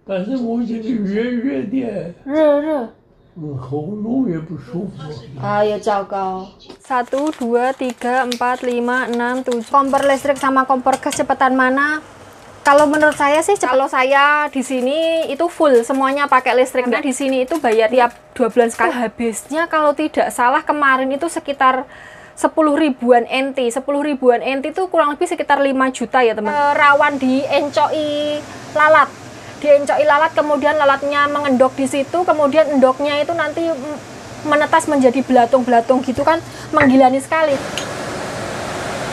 但是我这个热的，热，喉咙也不舒服。ya糟糕. 1, 2, 3, 4, 5, 6, 7. Kompor listrik sama kompor gas cepetan mana? Kalau menurut saya sih, kalau saya di sini itu full semuanya pakai listrik. Karena di sini itu bayar tiap 2 bulan sekali. Habisnya kalau tidak salah kemarin itu sekitar 10 ribuan NT. 10 ribuan NT itu kurang lebih sekitar 5 juta ya teman. Rawan diencoki lalat. Diencoki lalat, kemudian lalatnya mengendok di situ, kemudian endoknya itu nanti menetas menjadi belatung-belatung gitu kan, menggilani sekali.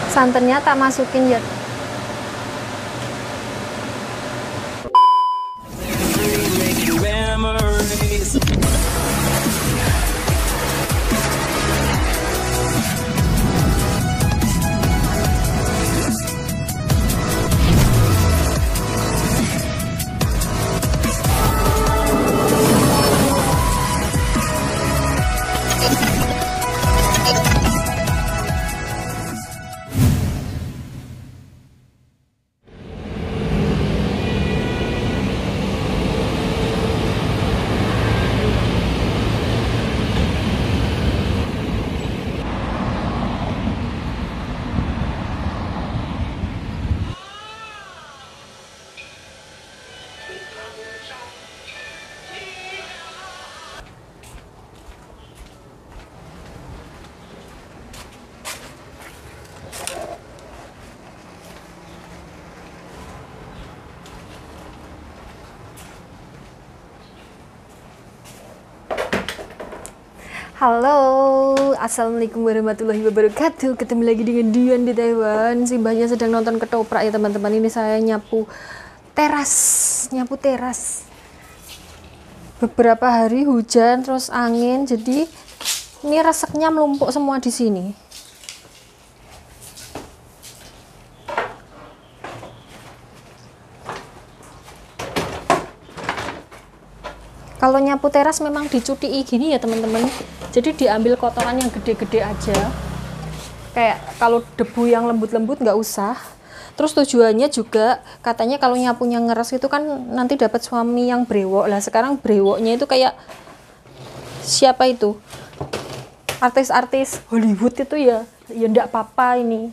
Santannya tak masukin ya. Halo, assalamualaikum warahmatullahi wabarakatuh. Ketemu lagi dengan Dian di Taiwan. Simbahnya sedang nonton ketoprak ya teman-teman. Ini saya nyapu teras. Beberapa hari hujan terus angin, jadi ini reseknya melumpuk semua di sini. Kalau nyapu teras memang dicuti gini ya teman-teman. Jadi diambil kotoran yang gede-gede aja. Kayak kalau debu yang lembut-lembut nggak usah. Terus tujuannya juga katanya kalau nyapunya ngeres itu kan nanti dapat suami yang brewok. Lah sekarang brewoknya itu kayak siapa itu? Artis-artis Hollywood itu ya ndak apa-apa ini.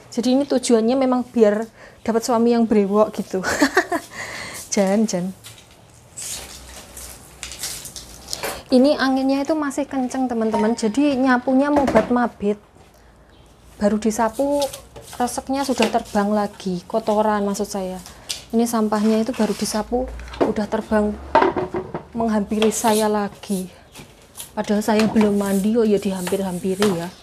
Jadi ini tujuannya memang biar dapat suami yang brewok gitu. Jangan. Ini anginnya itu masih kenceng teman-teman, jadi nyapunya mobat mabit. Baru disapu reseknya sudah terbang lagi, kotoran maksud saya. Ini sampahnya itu baru disapu udah terbang menghampiri saya lagi. Padahal saya belum mandi, oh ya dihampir-hampiri ya.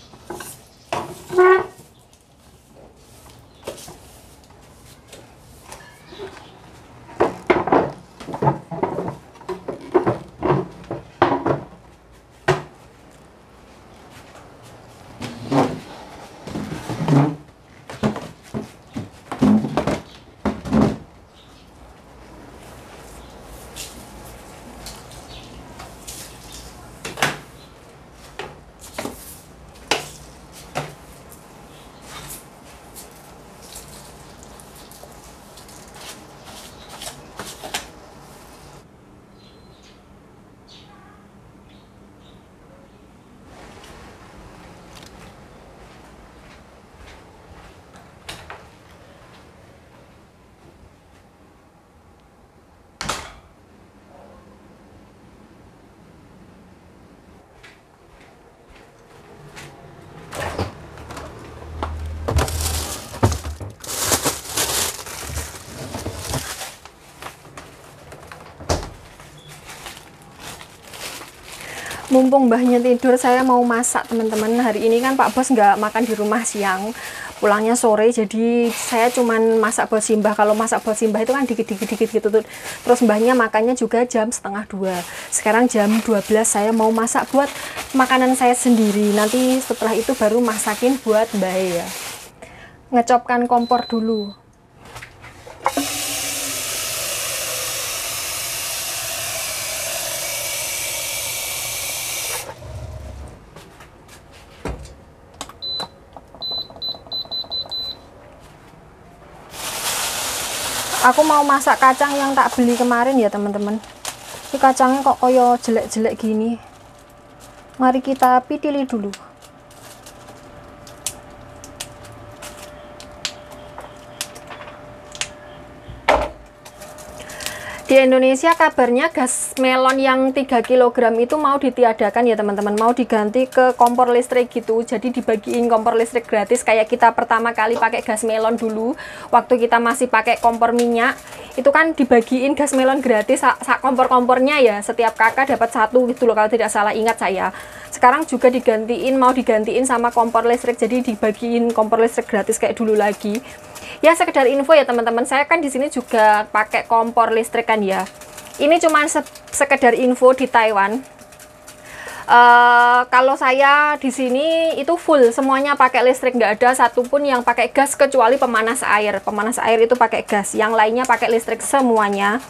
Mumpung mbahnya tidur, saya mau masak teman-teman. Hari ini kan Pak Bos nggak makan di rumah siang, pulangnya sore, jadi saya cuman masak buat simbah. Kalau masak buat simbah itu kan dikit-dikit gitu tuh. Terus mbahnya makannya juga jam 1:30. Sekarang jam 12, saya mau masak buat makanan saya sendiri. Nanti setelah itu baru masakin buat mbah ya. Ngecopkan kompor dulu. Aku mau masak kacang yang tak beli kemarin ya teman-teman. Ini kacangnya kok koyo jelek-jelek gini. Mari kita pitili dulu. Di Indonesia kabarnya gas melon yang 3 kg itu mau ditiadakan ya teman-teman, mau diganti ke kompor listrik gitu. Jadi dibagiin kompor listrik gratis kayak kita pertama kali pakai gas melon dulu. Waktu kita masih pakai kompor minyak, itu kan dibagiin gas melon gratis sak kompor-kompornya ya. Setiap kakak dapat satu gitu loh kalau tidak salah ingat saya. Sekarang juga mau digantiin sama kompor listrik, jadi dibagiin kompor listrik gratis kayak dulu lagi. Ya sekedar info ya teman-teman, saya kan di sini juga pakai kompor listrik kan ya. Ini cuma sekedar info di Taiwan. Kalau saya di sini itu full semuanya pakai listrik, nggak ada satupun yang pakai gas kecuali pemanas air. Pemanas air itu pakai gas, yang lainnya pakai listrik semuanya.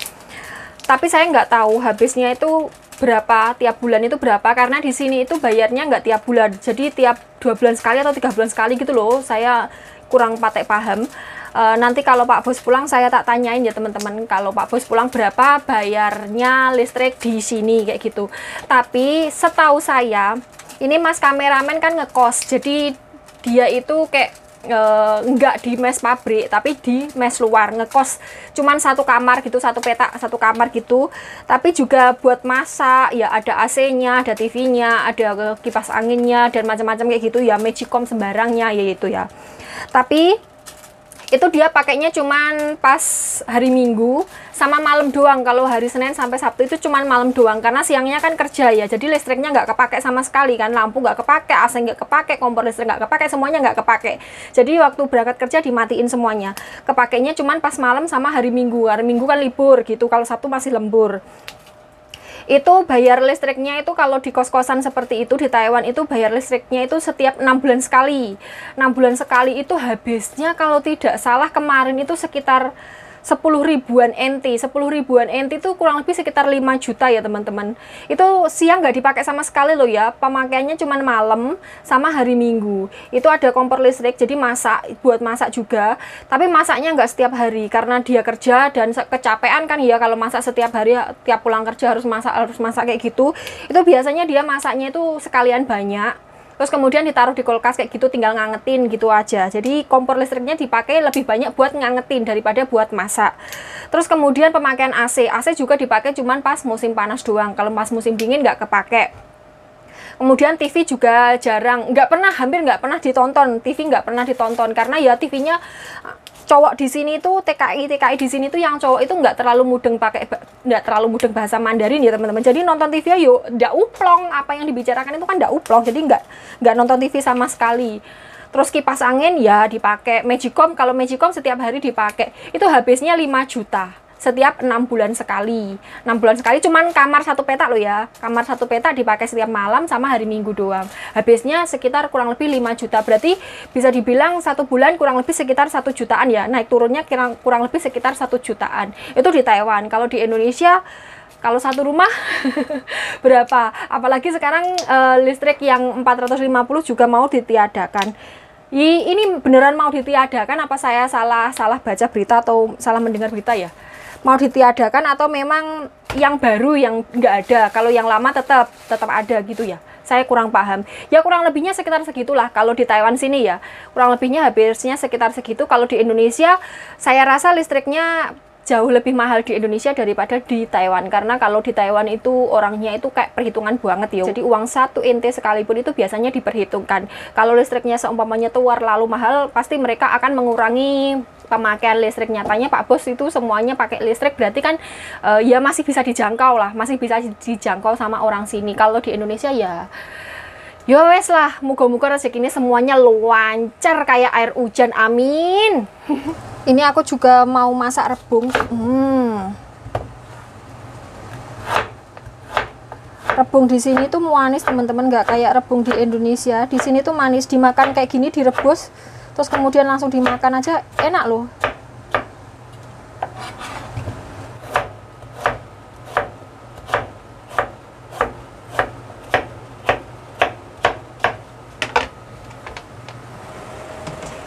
Tapi saya nggak tahu habisnya itu berapa, tiap bulan itu berapa, karena di sini itu bayarnya nggak tiap bulan, jadi tiap 2 bulan sekali atau 3 bulan sekali gitu loh. Saya kurang patek paham. Nanti kalau Pak Bos pulang saya tak tanyain ya teman-teman, kalau Pak Bos pulang berapa bayarnya listrik di sini kayak gitu. Tapi setahu saya ini Mas kameramen kan ngekos, jadi dia itu kayak nggak di mes pabrik tapi di mes luar, ngekos cuman satu kamar gitu, satu petak satu kamar gitu. Tapi juga buat masak ya, ada AC-nya, ada TV-nya, ada kipas anginnya dan macam-macam kayak gitu ya, magicom sembarangnya ya itu ya. Tapi itu dia pakainya cuman pas hari Minggu sama malam doang. Kalau hari Senin sampai Sabtu itu cuman malam doang, karena siangnya kan kerja ya, jadi listriknya nggak kepake sama sekali kan, lampu nggak kepake, AC nggak kepake, kompor listrik nggak kepake, semuanya nggak kepake. Jadi waktu berangkat kerja dimatiin semuanya, kepakainya cuman pas malam sama hari Minggu. Hari Minggu kan libur gitu, kalau Sabtu masih lembur. Itu bayar listriknya itu kalau di kos-kosan seperti itu di Taiwan itu bayar listriknya itu setiap 6 bulan sekali. 6 bulan sekali itu habisnya kalau tidak salah kemarin itu sekitar 10 ribuan NT. 10 ribuan NT itu kurang lebih sekitar 5 juta ya teman-teman. Itu siang nggak dipakai sama sekali loh ya, pemakaiannya cuma malam sama hari Minggu. Itu ada kompor listrik, jadi buat masak juga. Tapi masaknya nggak setiap hari karena dia kerja dan kecapean kan ya, kalau masak setiap hari, tiap pulang kerja harus masak kayak gitu. Itu biasanya dia masaknya itu sekalian banyak, terus kemudian ditaruh di kulkas kayak gitu, tinggal ngangetin gitu aja. Jadi kompor listriknya dipakai lebih banyak buat ngangetin daripada buat masak. Terus kemudian pemakaian AC juga dipakai cuman pas musim panas doang, kalau pas musim dingin nggak kepake. Kemudian TV juga hampir nggak pernah ditonton. TV nggak pernah ditonton karena ya TV-nya cowok di sini tuh, TKI di sini tuh yang cowok itu nggak terlalu mudeng bahasa Mandarin ya teman-teman. Jadi nonton TV yuk nggak uplong, apa yang dibicarakan itu kan nggak uplong, jadi nggak nonton TV sama sekali. Terus kipas angin ya dipakai magicom, kalau magicom setiap hari dipakai itu habisnya 5 juta setiap 6 bulan sekali. 6 bulan sekali, cuman kamar satu petak loh ya, kamar satu petak dipakai setiap malam sama hari Minggu doang. Habisnya sekitar kurang lebih 5 juta, berarti bisa dibilang satu bulan kurang lebih sekitar 1 jutaan ya, naik turunnya kurang lebih sekitar 1 jutaan. Itu di Taiwan. Kalau di Indonesia, kalau satu rumah berapa? Apalagi sekarang listrik yang 450 juga mau ditiadakan. Ini beneran mau ditiadakan apa saya salah baca berita atau salah mendengar berita ya? Mau ditiadakan atau memang yang baru yang nggak ada, kalau yang lama tetap ada gitu ya, saya kurang paham ya. Kurang lebihnya sekitar segitulah kalau di Taiwan sini ya, kurang lebihnya habisnya sekitar segitu. Kalau di Indonesia saya rasa listriknya jauh lebih mahal di Indonesia daripada di Taiwan, karena kalau di Taiwan itu orangnya itu kayak perhitungan banget ya. Jadi uang 1 NT sekalipun itu biasanya diperhitungkan. Kalau listriknya seumpamanya tuar lalu mahal, pasti mereka akan mengurangi pemakaian listrik. Nyatanya Pak Bos itu semuanya pakai listrik, berarti kan ya masih bisa dijangkau lah, masih bisa dijangkau sama orang sini. Kalau di Indonesia ya wes lah, moga-moga rezekinya semuanya lancar kayak air hujan, amin. Ini aku juga mau masak rebung. Rebung di sini tuh manis teman-teman, nggak kayak rebung di Indonesia. Di sini tuh manis, dimakan kayak gini, direbus terus kemudian langsung dimakan aja, enak loh.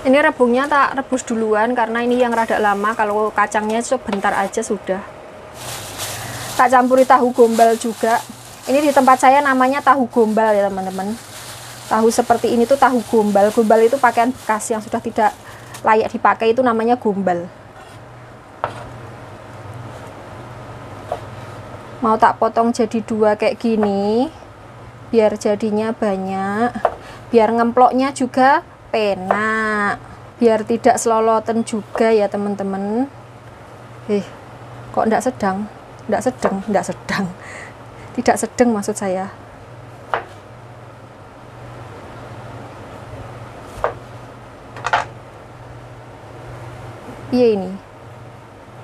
Ini rebungnya tak rebus duluan karena ini yang rada lama. Kalau kacangnya sebentar aja sudah. Tak campuri tahu gombal juga. Ini di tempat saya namanya tahu gombal ya teman-teman. Tahu seperti ini tuh tahu gombal. Gombal itu pakaian bekas yang sudah tidak layak dipakai, itu namanya gombal. Mau tak potong jadi dua kayak gini biar jadinya banyak, biar ngemploknya juga penak, biar tidak seloloten juga ya teman-teman. Kok enggak sedang? Tidak sedang maksud saya. Iya, ini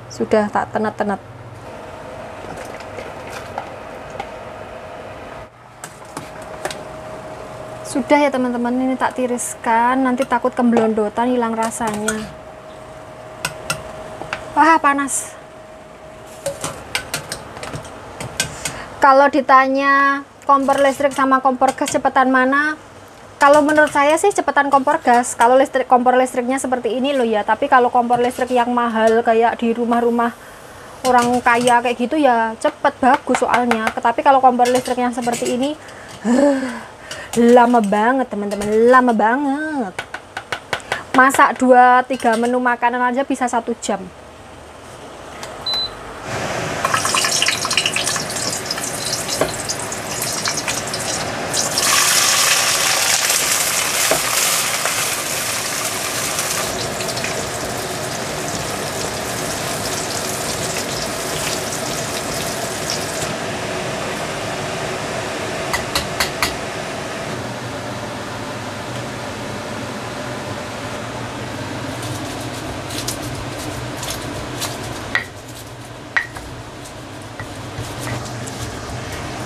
sudah tak tenet-tenet. Sudah ya teman-teman, ini tak tiriskan, nanti takut kembelondotan, hilang rasanya. Wah, panas. Kalau ditanya kompor listrik sama kompor gas cepetan mana? Kalau menurut saya sih cepetan kompor gas. Kalau kompor listriknya seperti ini loh ya. Tapi kalau kompor listrik yang mahal kayak di rumah-rumah orang kaya kayak gitu ya cepet, bagus soalnya. Tapi kalau kompor listrik yang seperti ini lama banget teman-teman, lama banget. Masak 2-3 menu makanan aja bisa 1 jam.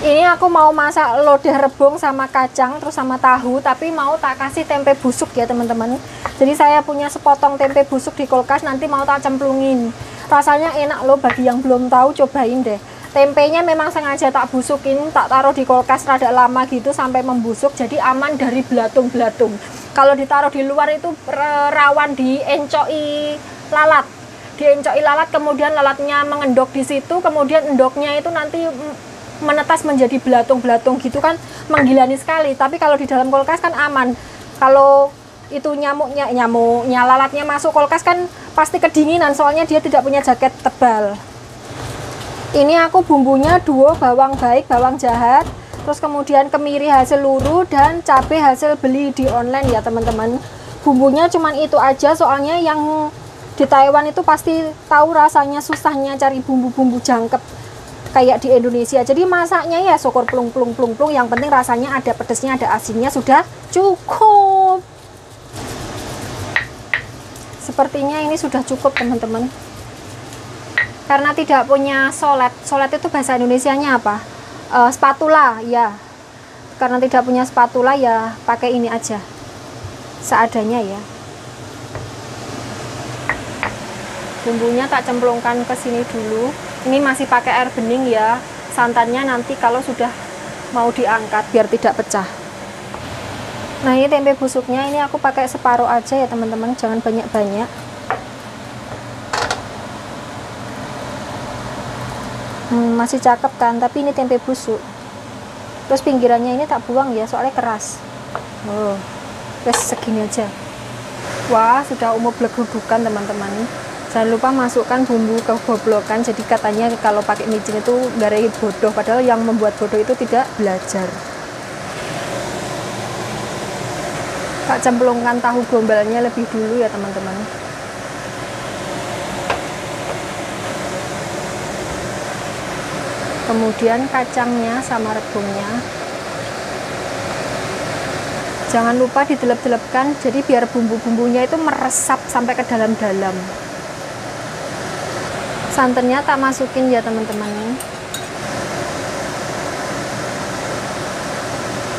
Ini aku mau masak lodeh rebung sama kacang terus sama tahu, tapi mau tak kasih tempe busuk ya teman-teman. Jadi saya punya sepotong tempe busuk di kulkas, nanti mau tak cemplungin. Rasanya enak loh, bagi yang belum tahu cobain deh. Tempenya memang sengaja tak busukin, tak taruh di kulkas rada lama gitu sampai membusuk, jadi aman dari belatung-belatung. Kalau ditaruh di luar itu rawan diencoki lalat. Diencoki lalat, kemudian lalatnya mengendok di situ, kemudian endoknya itu nanti menetas menjadi belatung-belatung gitu kan, menggilani sekali. Tapi kalau di dalam kulkas kan aman. Kalau itu nyamuknya lalatnya masuk kulkas kan pasti kedinginan, soalnya dia tidak punya jaket tebal. Ini aku bumbunya duo, bawang baik, bawang jahat, terus kemudian kemiri hasil luruh dan cabai hasil beli di online ya teman-teman. Bumbunya cuman itu aja, soalnya yang di Taiwan itu pasti tahu rasanya susahnya cari bumbu-bumbu jangkep kayak di Indonesia. Jadi masaknya ya syukur plung, yang penting rasanya ada pedesnya, ada asinnya, sudah cukup. Sepertinya ini sudah cukup teman-teman. Karena tidak punya solet. Solet itu bahasa Indonesianya apa? Spatula ya. Karena tidak punya spatula ya pakai ini aja, seadanya ya. Bumbunya tak cemplungkan ke sini dulu. Ini masih pakai air bening ya. Santannya nanti kalau sudah mau diangkat biar tidak pecah. Nah, ini tempe busuknya ini aku pakai separuh aja ya teman-teman, jangan banyak-banyak. Masih cakep kan, tapi ini tempe busuk. Terus pinggirannya ini tak buang ya, soalnya keras. Terus segini aja. Wah, sudah umur blegudukan teman-teman. Jangan lupa masukkan bumbu kegoblokan. Jadi katanya kalau pakai micin itu garai bodoh, padahal yang membuat bodoh itu tidak belajar. Tak cemplungkan tahu gombalnya lebih dulu ya teman-teman. Kemudian kacangnya sama rebungnya. Jangan lupa didelep-delepkan, jadi biar bumbu-bumbunya itu meresap sampai ke dalam-dalam. Santannya tak masukin ya teman-teman,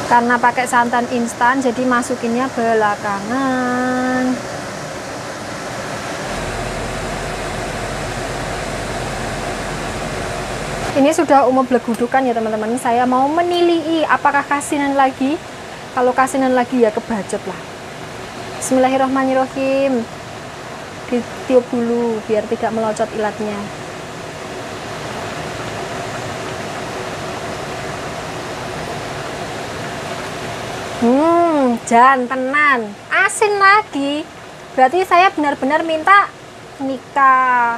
karena pakai santan instan jadi masukinnya belakangan. Ini sudah umur blegudukan ya teman-teman. Saya mau menilai apakah kasinan lagi. Kalau kasinan lagi ya kebacet lah. Bismillahirrahmanirrahim. Ditiup dulu biar tidak melocot ilatnya. Jantenan, asin lagi. Berarti saya benar-benar minta nikah.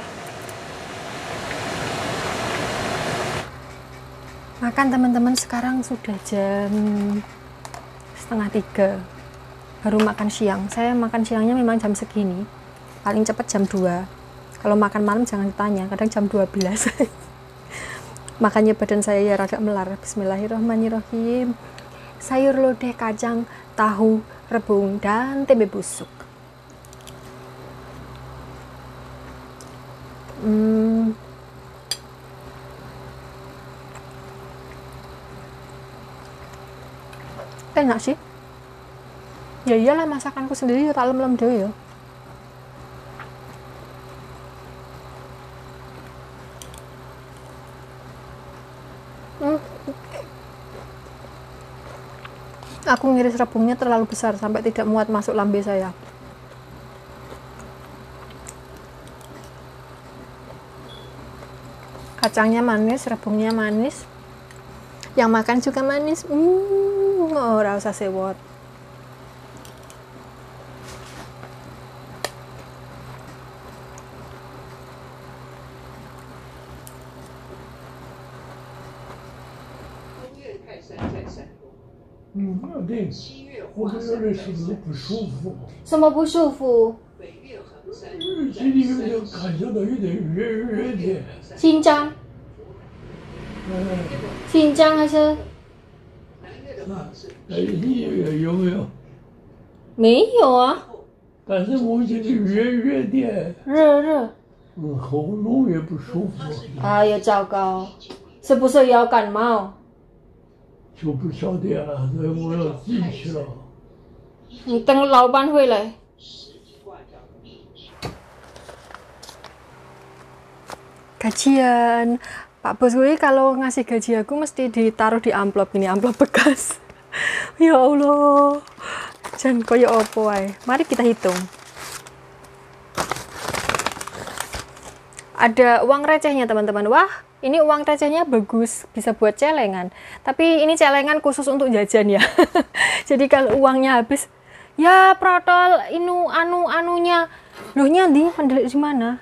Makan teman-teman, sekarang sudah jam 2:30. Baru makan siang. Saya makan siangnya memang jam segini. Paling cepat jam 2. Kalau makan malam jangan ditanya, kadang jam 12. Makanya badan saya ya rada melar. Bismillahirrahmanirrahim. Sayur lodeh, kacang, tahu, rebung, dan tempe busuk. Enak sih. Ya iyalah, masakanku sendiri ya tak lem-lem deh ya. Aku ngiris rebungnya terlalu besar sampai tidak muat masuk lambe saya. Kacangnya manis, rebungnya manis. Yang makan juga manis. Ora usah sewot.对，我这有点身子不舒服，什么不舒服？这里有点感觉到有点热的，新疆？新疆还是？你有没有？没有啊。但是我这里热的，热。喉咙也不舒服。哎呀，糟糕，是不是要感冒？就不晓得了，所以我要进去了。你等老板回来。Gajian, Pak Bos gue kalau ngasih gaji aku mesti ditaruh di amplop ini, amplop bekas. Ya Allah, jangan koyo opo ae. Mari kita hitung. Ada uang recehnya teman-teman. Wah, ini uang recehnya bagus, bisa buat celengan. Tapi ini celengan khusus untuk jajan ya. Jadi kalau uangnya habis, ya protol anunya. Loh nyandi mendelik di mana?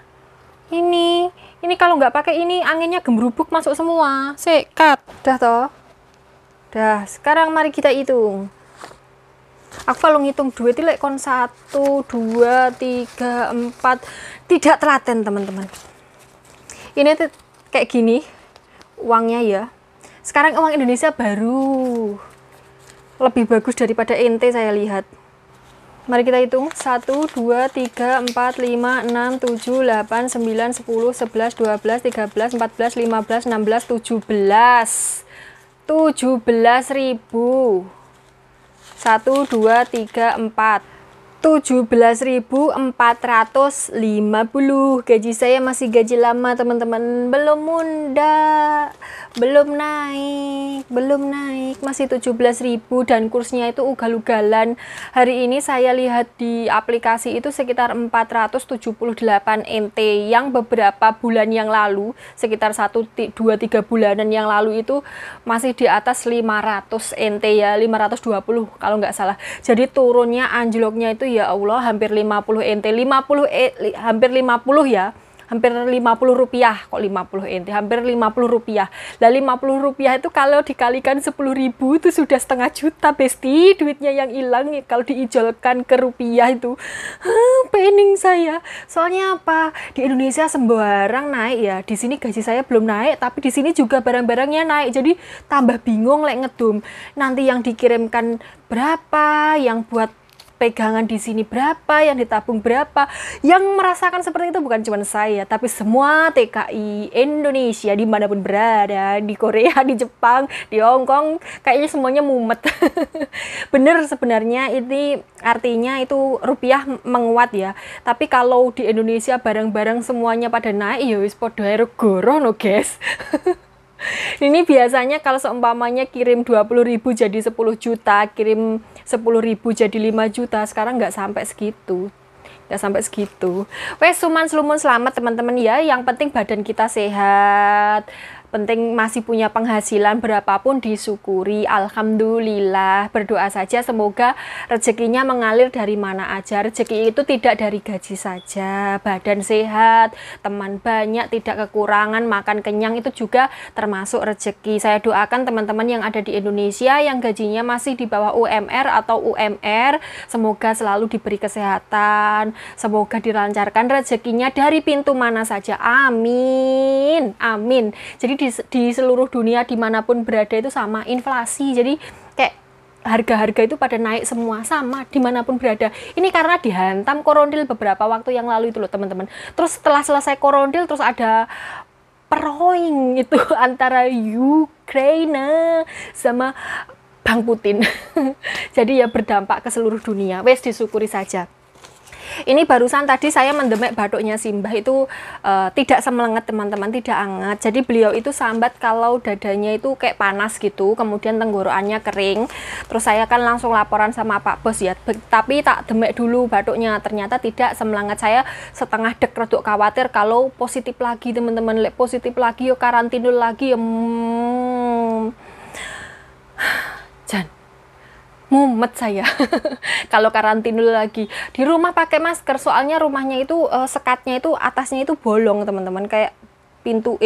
Ini kalau nggak pakai ini anginnya gembrubuk masuk semua. Sekat. Dah toh. Dah, sekarang mari kita hitung. Aku kalau ngitung duit itu kon 1, 2, 3, 4. Tidak telaten teman-teman. Ini tuh kayak gini uangnya ya. Sekarang uang Indonesia baru lebih bagus daripada ente saya lihat. Mari kita hitung. 1, 2, 3, 4, 5, 6, 7, 8, 9, 10, 11, 12, 13, 14, 15, 16, 17. 17.000. 1, 2, 3, 4. 17.450. Gaji saya masih gaji lama teman-teman, belum muda, belum naik, masih 17.000 dan kursnya itu ugal-ugalan. Hari ini saya lihat di aplikasi itu sekitar 478 NT, yang beberapa bulan yang lalu, sekitar 1, 2, 3 bulanan yang lalu itu masih di atas 500 NT ya, 520 kalau nggak salah. Jadi turunnya anjloknya itu ya Allah hampir 50 NT, hampir 50 ya, hampir 50 rupiah, kok 50 NT, hampir 50 rupiah. Lah 50 rupiah itu kalau dikalikan 10.000 itu sudah 500 juta besti duitnya yang hilang kalau diijolkan ke rupiah itu. Pening saya. Soalnya apa? Di Indonesia sembarang naik ya. Di sini gaji saya belum naik, tapi di sini juga barang-barangnya naik. Jadi tambah bingung lek ngedum. Nanti yang dikirimkan berapa, yang buat pegangan di sini berapa, yang ditabung berapa. Yang merasakan seperti itu bukan cuma saya, tapi semua TKI Indonesia dimanapun berada, di Korea, di Jepang, di Hong Kong, kayaknya semuanya mumet. Bener sebenarnya ini artinya itu rupiah menguat ya. Tapi kalau di Indonesia barang-barang semuanya pada naik, ya wis podo goro no guys. Ini biasanya kalau seumpamanya kirim 20.000 jadi 10 juta, kirim 10.000 jadi 5 juta, sekarang nggak sampai segitu. Nggak sampai segitu. Wes suman slumun selamat teman-teman ya, yang penting badan kita sehat, penting masih punya penghasilan, berapapun disyukuri, alhamdulillah. Berdoa saja semoga rezekinya mengalir dari mana aja. Rezeki itu tidak dari gaji saja, badan sehat, teman banyak, tidak kekurangan, makan kenyang, itu juga termasuk rezeki. Saya doakan teman-teman yang ada di Indonesia yang gajinya masih di bawah UMR atau UMR, semoga selalu diberi kesehatan, semoga dilancarkan rezekinya dari pintu mana saja, amin, amin. Jadi di seluruh dunia dimanapun berada itu sama inflasi, jadi kayak harga-harga itu pada naik semua, sama dimanapun berada. Ini karena dihantam korondil beberapa waktu yang lalu itu loh teman-teman. Terus setelah selesai korondil terus ada perang itu antara Ukraina sama Bang Putin. Jadi ya berdampak ke seluruh dunia. Wes disyukuri saja. Ini barusan tadi saya mendemek batuknya Simbah itu tidak semelenget teman-teman, tidak hangat. Jadi beliau itu sambat kalau dadanya itu kayak panas gitu, kemudian tenggorokannya kering. Terus saya kan langsung laporan sama Pak Bos ya, tapi tak demek dulu batuknya, ternyata tidak semelenget. Saya setengah dek reduk khawatir kalau positif lagi teman-teman, positif lagi yo karantinul lagi ya. Jan mumet saya kalau karantina lagi di rumah pakai masker, soalnya rumahnya itu sekatnya itu atasnya itu bolong teman-teman, kayak pintu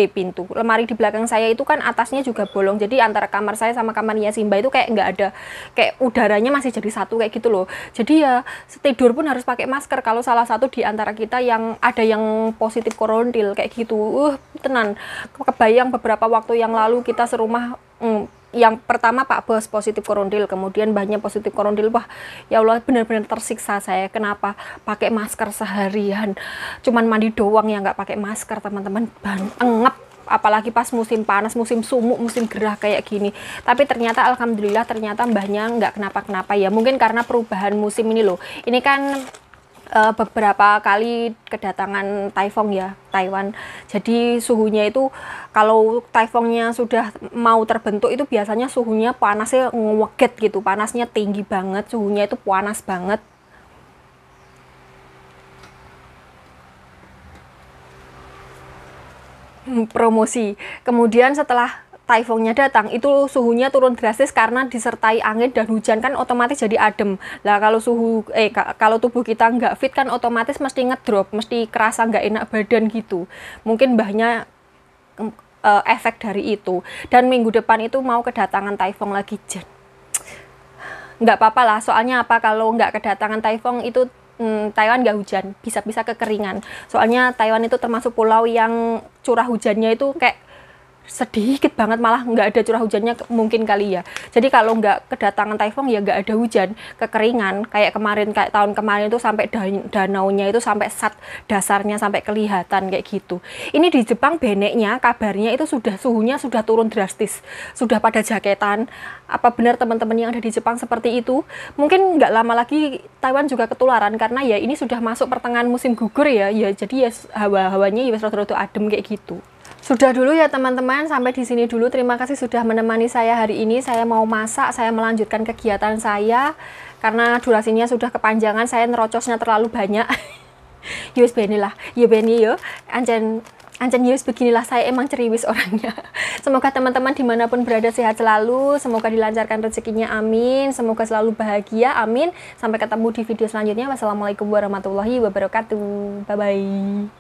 lemari di belakang saya itu kan atasnya juga bolong, jadi antara kamar saya sama kamarnya Simba itu kayak nggak ada, kayak udaranya masih jadi satu kayak gitu loh. Jadi ya tidur pun harus pakai masker kalau salah satu di antara kita yang ada yang positif korondil kayak gitu. Tenan kebayang beberapa waktu yang lalu kita serumah, yang pertama Pak Bos positif korondil, kemudian banyak positif korondil. Wah ya Allah, benar-benar tersiksa saya. Kenapa pakai masker seharian, cuman mandi doang ya nggak pakai masker teman-teman, engep, apalagi pas musim panas, musim sumuk, musim gerah kayak gini. Tapi ternyata alhamdulillah ternyata mbahnya nggak kenapa-kenapa ya, mungkin karena perubahan musim ini loh. Ini kan beberapa kali kedatangan taifong ya Taiwan, jadi suhunya itu kalau taifongnya sudah mau terbentuk itu biasanya suhunya panasnya ngeweget gitu, panasnya tinggi banget, suhunya itu panas banget. Promosi. Kemudian setelah taifungnya datang itu suhunya turun drastis karena disertai angin dan hujan, kan otomatis jadi adem lah. Kalau kalau tubuh kita nggak fit kan otomatis mesti ngedrop, mesti kerasa nggak enak badan gitu. Mungkin mbahnya efek dari itu. Dan minggu depan itu mau kedatangan taifung lagi, Jen. Nggak apa-apa lah, soalnya apa, kalau nggak kedatangan taifung itu Taiwan nggak hujan, bisa-bisa kekeringan. Soalnya Taiwan itu termasuk pulau yang curah hujannya itu kayak sedikit banget, malah nggak ada curah hujannya mungkin kali ya. Jadi kalau nggak kedatangan taifung ya nggak ada hujan, kekeringan kayak kemarin, kayak tahun kemarin itu sampai danaunya itu sampai dasarnya sampai kelihatan kayak gitu. Ini di Jepang beneknya kabarnya itu suhunya sudah turun drastis, sudah pada jaketan. Apa benar teman-teman yang ada di Jepang seperti itu? Mungkin nggak lama lagi Taiwan juga ketularan karena ya ini sudah masuk pertengahan musim gugur ya. Jadi ya hawanya ya rada-rada adem kayak gitu. Sudah dulu ya teman-teman, sampai di sini dulu. Terima kasih sudah menemani saya hari ini. Saya mau masak, saya melanjutkan kegiatan saya karena durasinya sudah kepanjangan, saya nerocosnya terlalu banyak. Yus benilah, yo beni yo, anjen yus beginilah, saya emang ceriwis orangnya. Semoga teman-teman dimanapun berada sehat selalu, semoga dilancarkan rezekinya, amin. Semoga selalu bahagia, amin. Sampai ketemu di video selanjutnya. Wassalamualaikum warahmatullahi wabarakatuh. Bye bye.